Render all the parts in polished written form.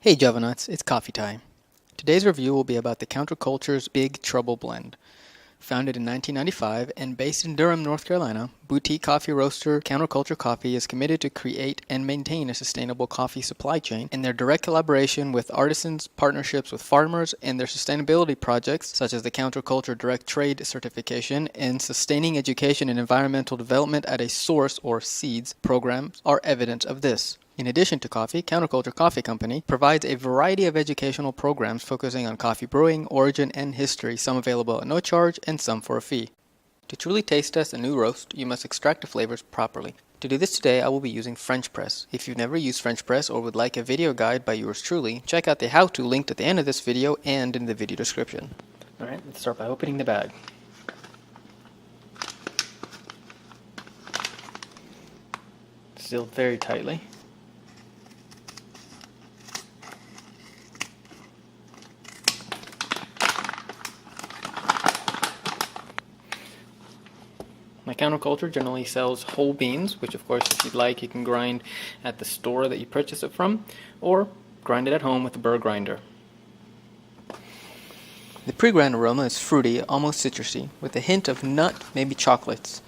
Hey Javanuts, it's coffee time. Today's review will be about the Counterculture's Big Trouble Blend. Founded in 1995 and based in Durham, North Carolina, boutique coffee roaster Counterculture Coffee is committed to create and maintain a sustainable coffee supply chain, and their direct collaboration with artisans, partnerships with farmers, and their sustainability projects such as the Counterculture Direct Trade Certification and Sustaining Education and Environmental Development at a Source or SEEDS programs are evidence of this. In addition to coffee, Counterculture Coffee Company provides a variety of educational programs focusing on coffee brewing, origin, and history, some available at no charge and some for a fee. To truly taste test a new roast, you must extract the flavors properly. To do this today, I will be using French press. If you've never used French press or would like a video guide by yours truly, check out the how-to linked at the end of this video and in the video description. Alright, let's start by opening the bag. Sealed very tightly. My Counterculture generally sells whole beans, which of course if you'd like you can grind at the store that you purchase it from, or grind it at home with a burr grinder. The pre-grind aroma is fruity, almost citrusy, with a hint of nut, maybe chocolates.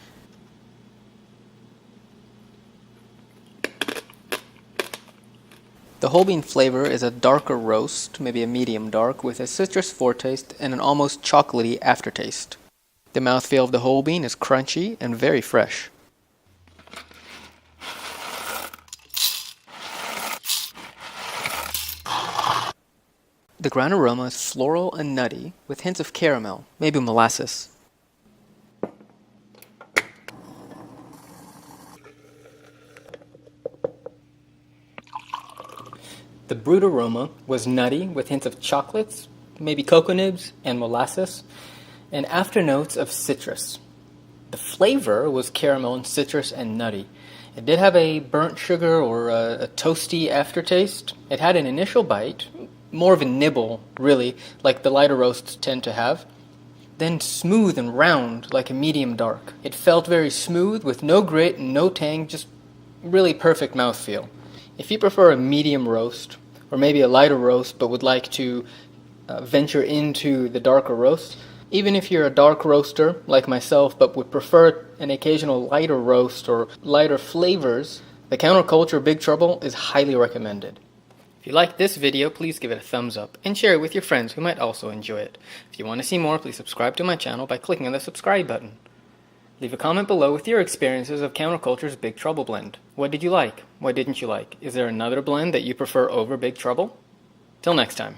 The whole bean flavor is a darker roast, maybe a medium dark, with a citrus foretaste and an almost chocolatey aftertaste. The mouthfeel of the whole bean is crunchy and very fresh. The ground aroma is floral and nutty, with hints of caramel, maybe molasses. The brewed aroma was nutty, with hints of chocolates, maybe cocoa nibs, and molasses, and afternotes of citrus. The flavor was caramel and citrus and nutty. It did have a burnt sugar or a toasty aftertaste. It had an initial bite, more of a nibble, really, like the lighter roasts tend to have. Then smooth and round, like a medium dark. It felt very smooth with no grit and no tang, just really perfect mouthfeel. If you prefer a medium roast, or maybe a lighter roast but would like to venture into the darker roast, even if you're a dark roaster like myself but would prefer an occasional lighter roast or lighter flavors, the Counterculture Big Trouble is highly recommended. If you like this video, please give it a thumbs up and share it with your friends who might also enjoy it. If you want to see more, please subscribe to my channel by clicking on the subscribe button. Leave a comment below with your experiences of Counterculture's Big Trouble blend. What did you like? What didn't you like? Is there another blend that you prefer over Big Trouble? Till next time.